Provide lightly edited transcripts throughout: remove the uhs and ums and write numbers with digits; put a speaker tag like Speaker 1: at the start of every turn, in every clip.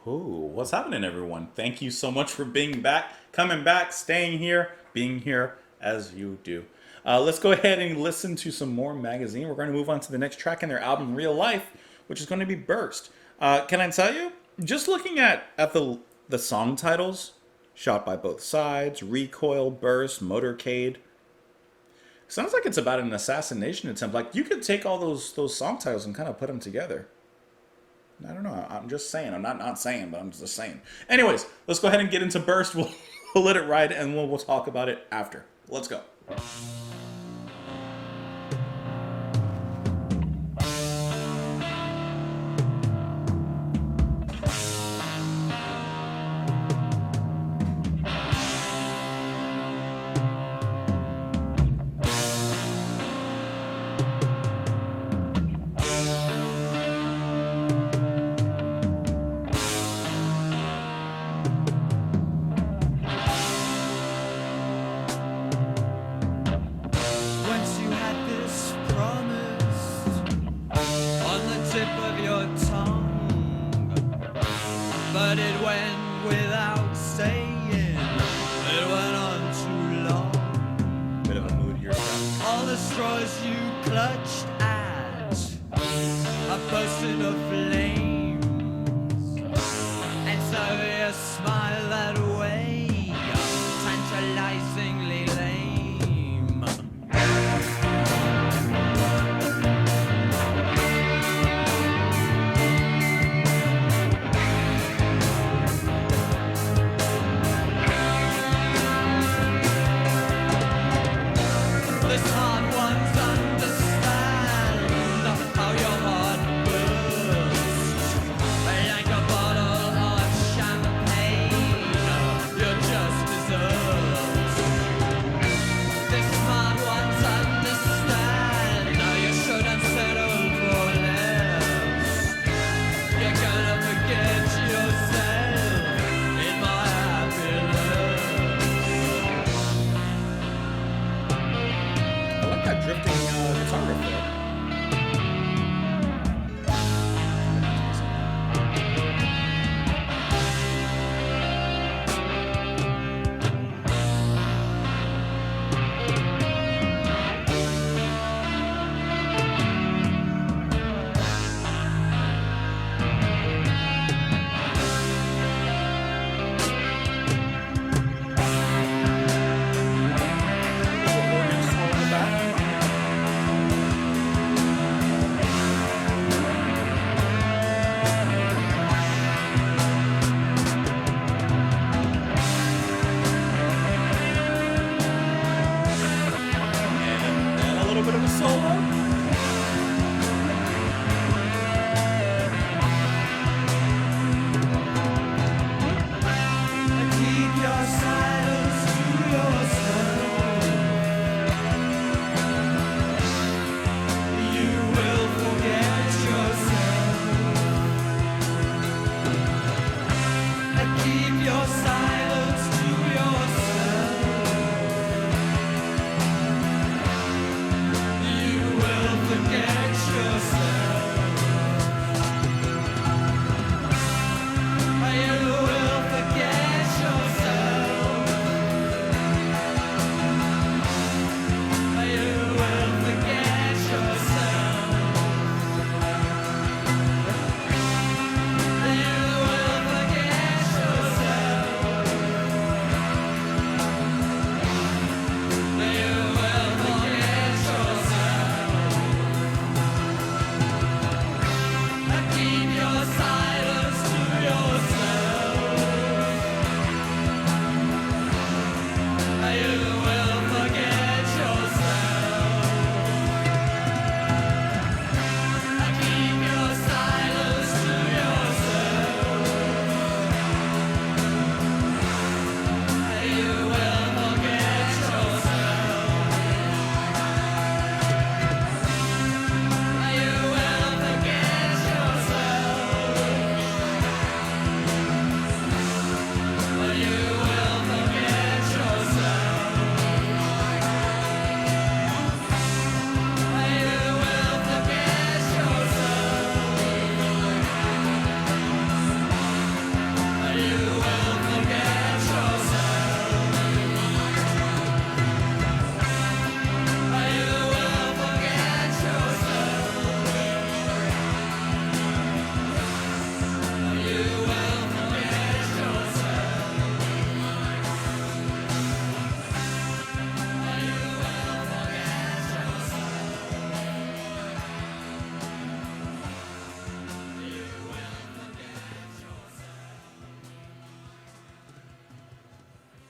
Speaker 1: Oh, what's happening, everyone? Thank you so much for being back, coming back, staying here, being here as you do. Let's go ahead and listen to some more Magazine. We're going to move on to the next track in their album, Real Life, which is going to be Burst. Can I tell you, just looking at the song titles, Shot by Both Sides, Recoil, Burst, Motorcade, sounds like it's about an assassination attempt. Like you could take all those song titles and kind of put them together. I don't know. I'm just saying. I'm not saying, but I'm just saying. Anyways, let's go ahead and get into Burst. We'll let it ride, and we'll talk about it after. Let's go.
Speaker 2: Once you had this promise on the tip of your tongue, but it went without saying. It went on too long.
Speaker 1: Bit of a mood here.
Speaker 2: All the straws you clutched at are bursting of flames, and so you smile that way, tantalizingly lame. The smart ones understand how your heart burns.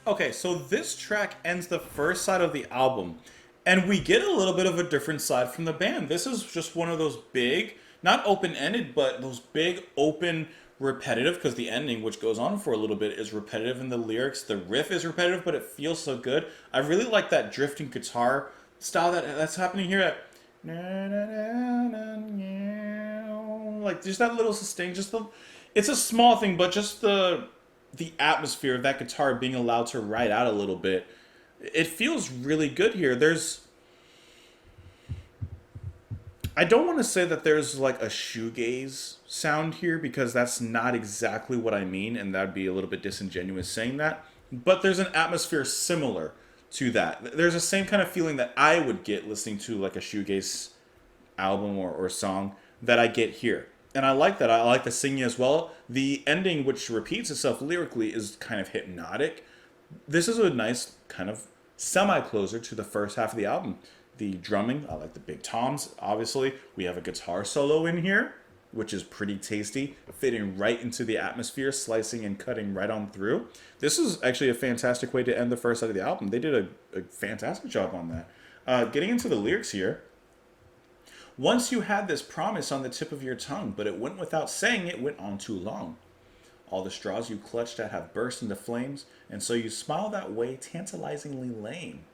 Speaker 1: Okay, so this track ends the first side of the album, and we get a little bit of a different side from the band. This is just one of those big, not open ended, but those big, open, repetitive, because the ending, which goes on for a little bit, is repetitive in the lyrics. The riff is repetitive, but it feels so good. I really like that drifting guitar style that's happening here. Like, just that little sustain, it's a small thing, but just the atmosphere of that guitar being allowed to ride out a little bit, it feels really good here. I don't want to say that there's like a shoegaze sound here because that's not exactly what I mean, and that'd be a little bit disingenuous saying that. But there's an atmosphere similar to that. There's the same kind of feeling that I would get listening to like a shoegaze album or song that I get here. And I like that. I like the singing as well. The ending, which repeats itself lyrically, is kind of hypnotic. This is a nice kind of semi-closer to the first half of the album. The drumming, I like the big toms, obviously. We have a guitar solo in here, which is pretty tasty, fitting right into the atmosphere, slicing and cutting right on through. This is actually a fantastic way to end the first side of the album. They did a fantastic job on that. Getting into the lyrics here. Once you had this promise on the tip of your tongue, but it went without saying it went on too long. All the straws you clutched at have burst into flames, and so you smile that way tantalizingly lame.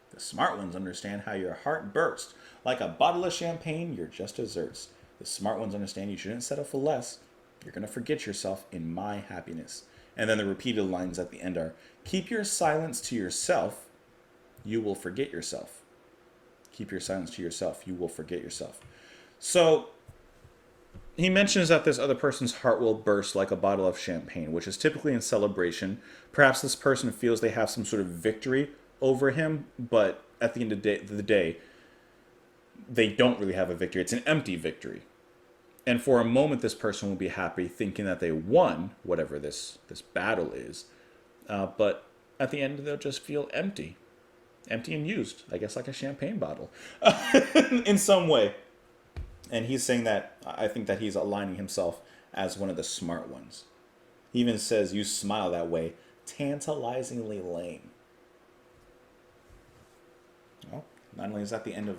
Speaker 1: The smart ones understand how your heart burst. Like a bottle of champagne, you're just desserts. The smart ones understand you shouldn't settle for less. You're going to forget yourself in my happiness. And then the repeated lines at the end are, keep your silence to yourself, you will forget yourself. Keep your silence to yourself, you will forget yourself. So he mentions that this other person's heart will burst like a bottle of champagne, which is typically in celebration. Perhaps this person feels they have some sort of victory over him, but at the end of the day, they don't really have a victory. It's an empty victory. And for a moment, this person will be happy thinking that they won whatever this battle is. But at the end, they'll just feel empty. Empty and used, I guess, like a champagne bottle in some way. And he's saying that, I think that he's aligning himself as one of the smart ones. He even says, you smile that way, tantalizingly lame. Well, not only is that the end of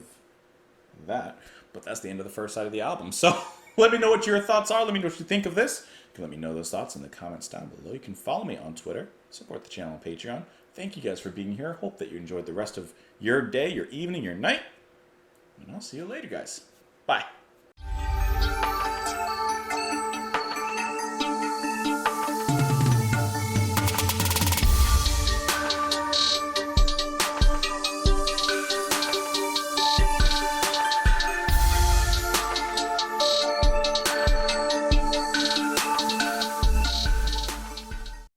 Speaker 1: that, but that's the end of the first side of the album. So let me know what your thoughts are. Let me know what you think of this. You can let me know those thoughts in the comments down below. You can follow me on Twitter, support the channel on Patreon. Thank you guys for being here. Hope that you enjoyed the rest of your day, your evening, your night. And I'll see you later, guys. Bye.